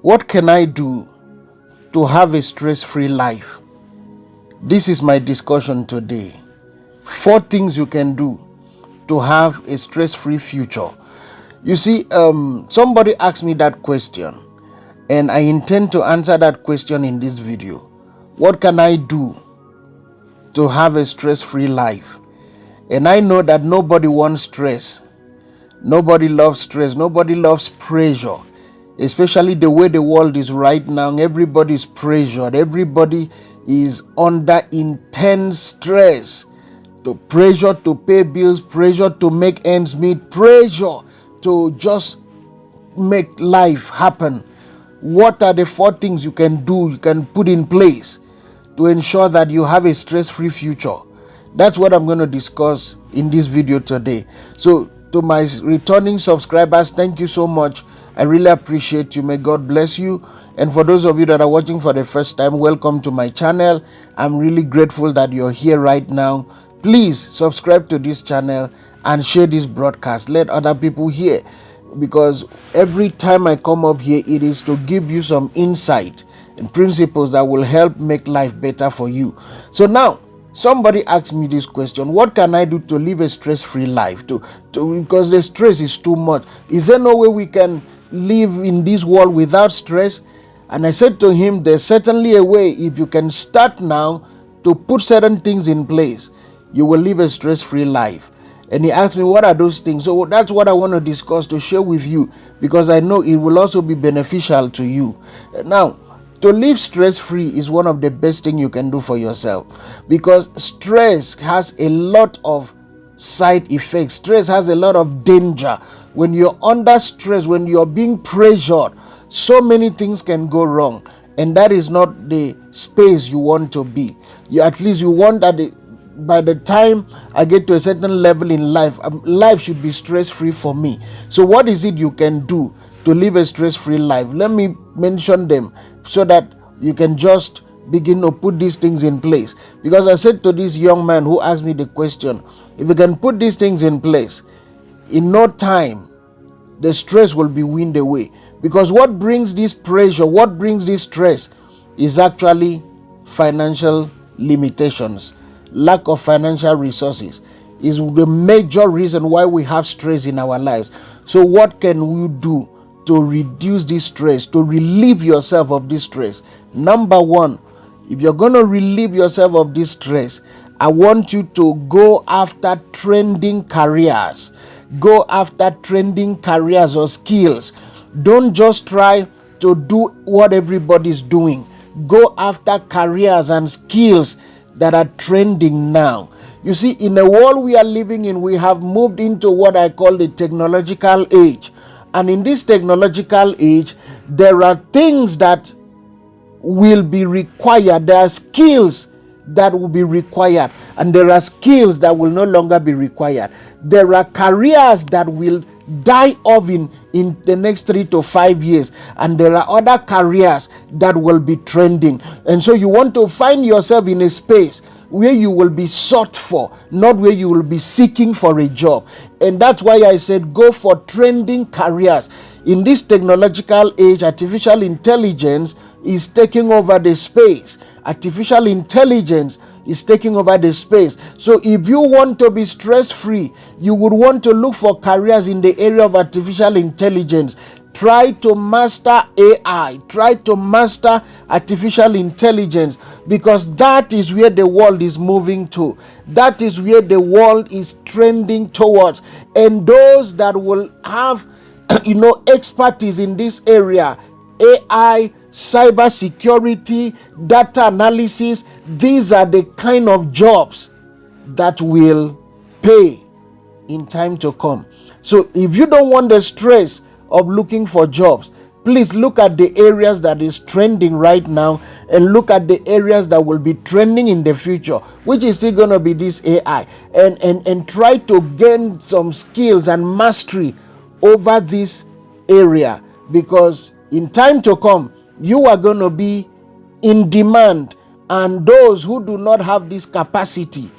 What can I do to have a stress-free life? This is my discussion today. 4 things you can do to have a stress-free future. You see, somebody asked me that question, and I intend to answer that question in this video. What can I do to have a stress-free life? And I know that nobody wants stress. Nobody loves stress. Nobody loves pressure. Especially the way the world is right now. Everybody is pressured. Everybody is under intense stress. The pressure to pay bills, pressure to make ends meet, pressure to just make life happen. What are the 4 things you can do, you can put in place to ensure that you have a stress-free future? That's what I'm going to discuss in this video today. So to my returning subscribers, thank you so much. I really appreciate you. May God bless you. And for those of you that are watching for the first time, welcome to my channel. I'm really grateful that you're here right now. Please subscribe to this channel and share this broadcast. Let other people hear, because every time I come up here, it is to give you some insight and principles that will help make life better for you. So now, somebody asked me this question: what can I do to live a stress-free life? Because the stress is too much. Is there no way we can live in this world without stress? And I said to him, there's certainly a way. If you can start now to put certain things in place, you will live a stress-free life. And he asked me, what are those things? So that's what I want to discuss, to share with you, because I know it will also be beneficial to you. Now, to live stress-free is one of the best things you can do for yourself, because stress has a lot of side effects. Stress has a lot of danger. When you're under stress, when you're being pressured, so many things can go wrong, and that is not the space you want to be. At least you want that by the time I get to a certain level in life, life should be stress-free for me. So what is it you can do to live a stress-free life? Let me mention them so that you can just begin to put these things in place. Because I said to this young man who asked me the question, if you can put these things in place, in no time, the stress will be weaned away. Because what brings this pressure, what brings this stress, is actually financial limitations. Lack of financial resources is the major reason why we have stress in our lives. So what can we do to reduce this stress, to relieve yourself of this stress? Number 1, if you're going to relieve yourself of this stress, I want you to go after trending careers. Go after trending careers or skills. Don't just try to do what everybody's doing. Go after careers and skills that are trending now. You see, in the world we are living in, we have moved into what I call the technological age. And in this technological age, there are things that will be required. There are skills that will be required, and there are skills that will no longer be required. There are careers that will die off in the next 3 to 5 years, and there are other careers that will be trending. And so you want to find yourself in a space where you will be sought for, not where you will be seeking for a job. And that's why I said go for trending careers. In this technological age, artificial intelligence is taking over the space. Artificial intelligence is taking over the space. So if you want to be stress-free, you would want to look for careers in the area of artificial intelligence. Try to master AI. Try to master artificial intelligence, because that is where the world is moving to. That is where the world is trending towards. And those that will have expertise in this area, AI, cyber security, data analysis, these are the kind of jobs that will pay in time to come. So if you don't want the stress of looking for jobs, please look at the areas that is trending right now, and look at the areas that will be trending in the future, which is still going to be this AI, and try to gain some skills and mastery over this area, because in time to come you are going to be in demand, and those who do not have this capacity,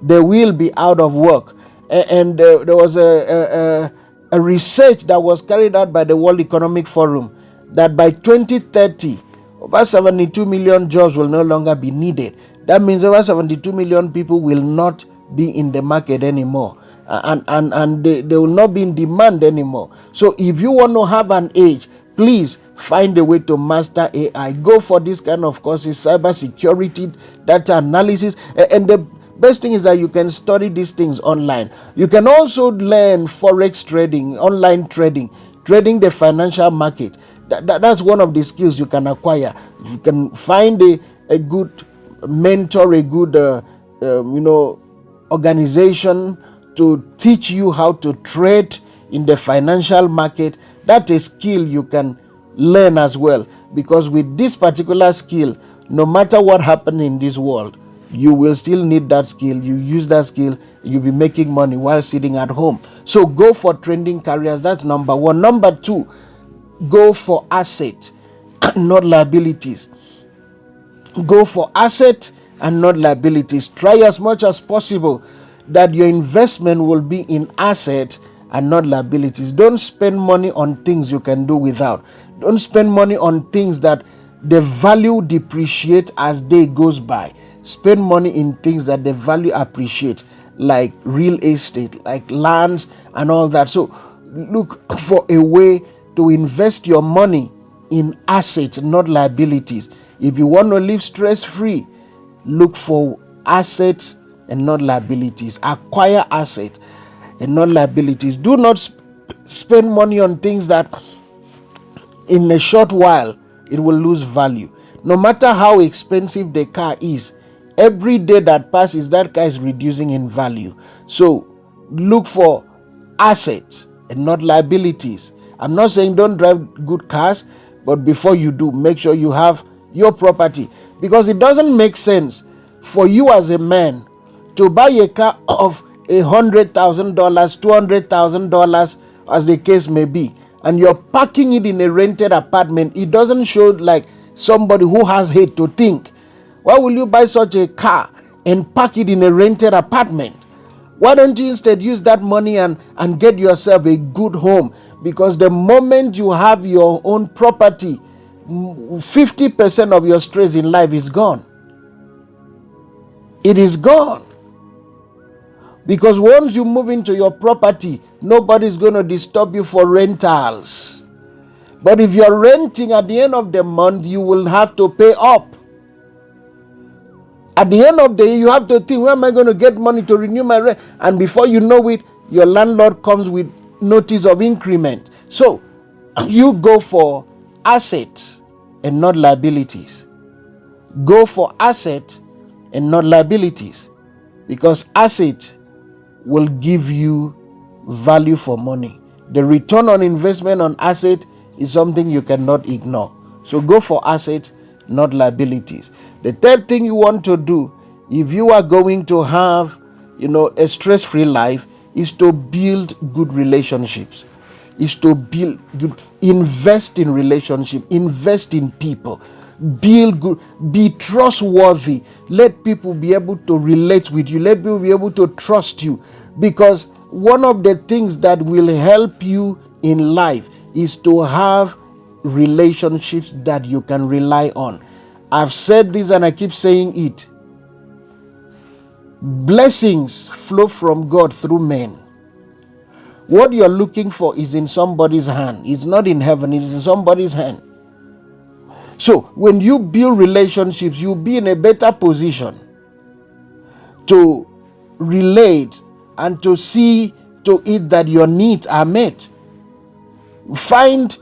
they will be out of work. And there was a research that was carried out by the World Economic Forum that by 2030, over 72 million jobs will no longer be needed. That means over 72 million people will not be in the market anymore. And they will not be in demand anymore. So if you want to have an edge, please find a way to master AI. Go for this kind of courses, cyber security, data analysis. And the best thing is that you can study these things online. You can also learn forex trading, online trading, trading the financial market. That's one of the skills you can acquire. You can find a good mentor, a good organization to teach you how to trade in the financial market. That's a skill you can learn as well, because with this particular skill, no matter what happens in this world, you will still need that skill. You use that skill, you'll be making money while sitting at home. So go for trending careers. That's number one. Number two, go for assets, not liabilities. Go for assets and not liabilities. Try as much as possible that your investment will be in assets and not liabilities. Don't spend money on things you can do without. Don't spend money on things that the value depreciate as day goes by. Spend money in things that the value appreciate, like real estate, like lands and all that. So look for a way to invest your money in assets, not liabilities. If you want to live stress-free, look for assets and not liabilities. Acquire assets and not liabilities. Do not spend money on things that in a short while it will lose value. No matter how expensive the car is, every day that passes, that car is reducing in value. So look for assets and not liabilities. I'm not saying don't drive good cars, but before you do, make sure you have your property, because it doesn't make sense for you as a man to buy a car of $100,000, $200,000, as the case may be, and you're parking it in a rented apartment. It doesn't show like somebody who has head to think. Why will you buy such a car and park it in a rented apartment? Why don't you instead use that money and get yourself a good home? Because the moment you have your own property, 50% of your stress in life is gone. It is gone. Because once you move into your property, nobody's going to disturb you for rentals. But if you're renting, at the end of the month, you will have to pay up. At the end of the year, you have to think, where am I going to get money to renew my rent? And before you know it, your landlord comes with notice of increment. So you go for assets and not liabilities. Go for assets and not liabilities, because assets will give you value for money. The return on investment on asset is something you cannot ignore. So go for assets, not liabilities. The third thing you want to do, if you are going to have, a stress-free life, is to build good relationships. Is to build good, invest in relationship, invest in people, build good, be trustworthy. Let people be able to relate with you. Let people be able to trust you, because one of the things that will help you in life is to have relationships that you can rely on. I've said this and I keep saying it. Blessings flow from God through men. What you're looking for is in somebody's hand. It's not in heaven, it is in somebody's hand. So when you build relationships, you'll be in a better position to relate and to see to it that your needs are met. Find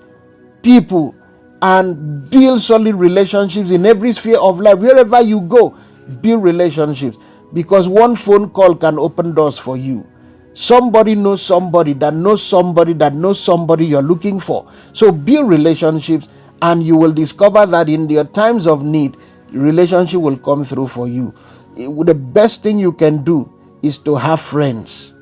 people and build solid relationships in every sphere of life. Wherever you go, build relationships, because one phone call can open doors for you. Somebody knows somebody that knows somebody that knows somebody you're looking for. So build relationships, and you will discover that in your times of need, relationship will come through for you. The best thing you can do is to have friends.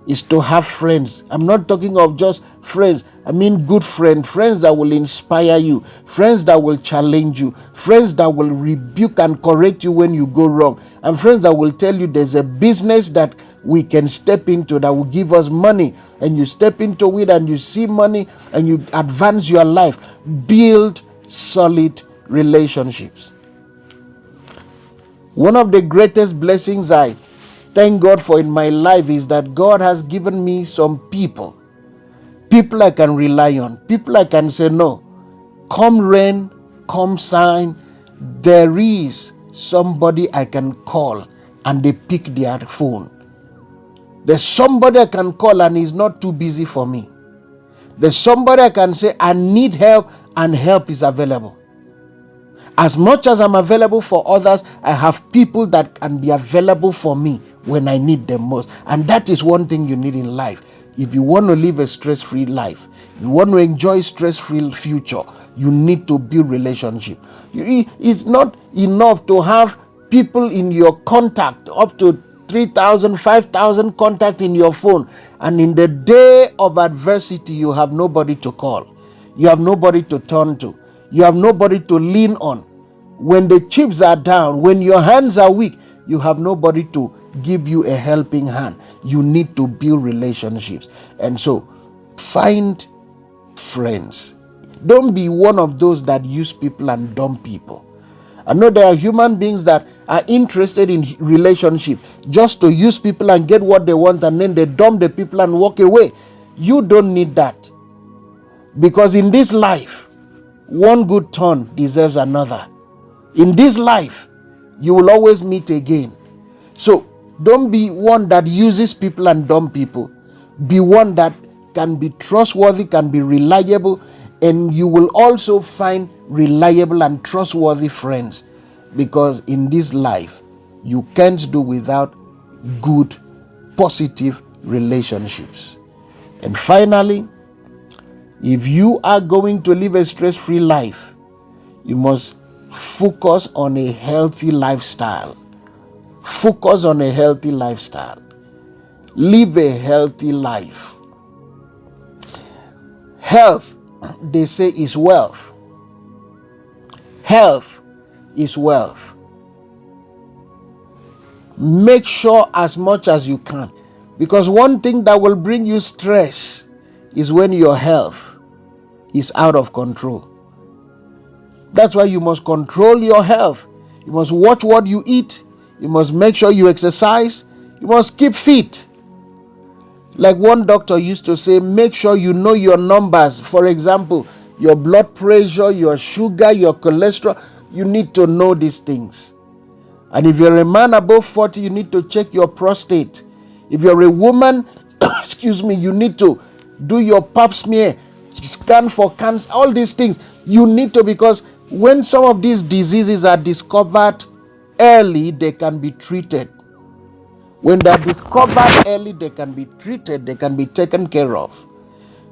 I'm not talking of just friends. I mean good friends that will inspire you, friends that will challenge you, friends that will rebuke and correct you when you go wrong, and friends that will tell you there's a business that we can step into that will give us money, and you step into it and you see money and you advance your life. Build solid relationships. One of the greatest blessings I thank God for in my life is that God has given me some people I can rely on, people I can say, no, come rain, come shine, there is somebody I can call and they pick their phone. There's somebody I can call and he's not too busy for me. There's somebody I can say, I need help, and help is available. As much as I'm available for others, I have people that can be available for me when I need them most. And that is one thing you need in life. If you want to live a stress-free life, you want to enjoy stress-free future, you need to build relationship. It's not enough to have people in your contact, up to 3,000, 5,000 contact in your phone, and in the day of adversity, you have nobody to call. You have nobody to turn to. You have nobody to lean on. When the chips are down, when your hands are weak, you have nobody to give you a helping hand. You need to build relationships. And so, find friends. Don't be one of those that use people and dump people. I know there are human beings that are interested in relationship just to use people and get what they want, and then they dump the people and walk away. You don't need that. Because in this life, one good turn deserves another. In this life, you will always meet again. So don't be one that uses people and dump people. Be one that can be trustworthy, can be reliable, and you will also find reliable and trustworthy friends, because in this life you can't do without good, positive relationships. And finally, if you are going to live a stress-free life, you must focus on a healthy lifestyle. Focus on a healthy lifestyle. Live a healthy life. Health, they say, is wealth. Health is wealth. Make sure as much as you can, because one thing that will bring you stress is when your health is out of control. That's why you must control your health. You must watch what you eat. You must make sure you exercise. You must keep fit. Like one doctor used to say, make sure you know your numbers. For example, your blood pressure, your sugar, your cholesterol. You need to know these things. And if you're a man above 40, you need to check your prostate. If you're a woman, you need to do your pap smear, scan for cancer, all these things. You need to, because when some of these diseases are discovered early, they can be treated. When they're discovered early, they can be treated, they can be taken care of.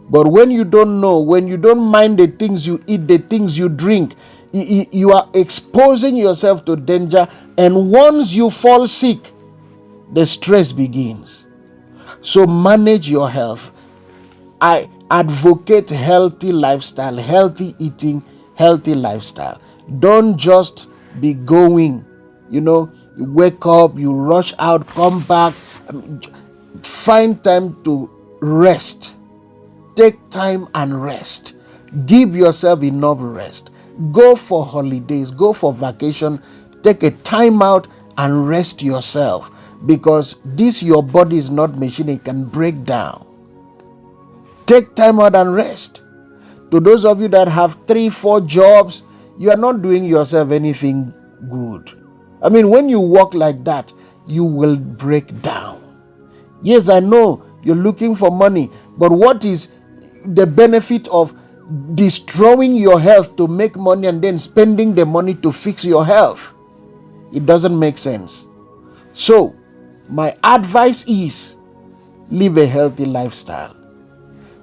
But when you don't know, when you don't mind the things you eat, the things you drink, you are exposing yourself to danger. And once you fall sick, the stress begins. So manage your health. I advocate healthy lifestyle, healthy eating, healthy lifestyle. Don't just be going, you wake up, you rush out, come back. Find time to rest. Take time and rest. Give yourself enough rest. Go for holidays, go for vacation. Take a time out and rest yourself, because your body is not machine, it can break down. Take time out and rest. To those of you that have 3-4 jobs, you are not doing yourself anything good. I mean, when you work like that, you will break down. Yes, I know you're looking for money, but what is the benefit of destroying your health to make money and then spending the money to fix your health? It doesn't make sense. So, my advice is, live a healthy lifestyle.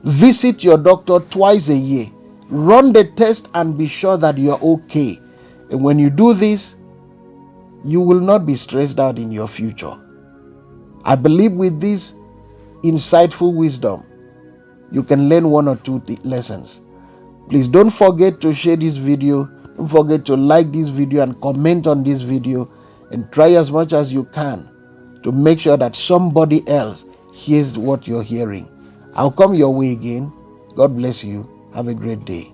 Visit your doctor twice a year. Run the test and be sure that you're okay. And when you do this, you will not be stressed out in your future. I believe with this insightful wisdom, you can learn 1 or 2 lessons. Please don't forget to share this video. Don't forget to like this video and comment on this video. And try as much as you can to make sure that somebody else hears what you're hearing. I'll come your way again. God bless you. Have a great day.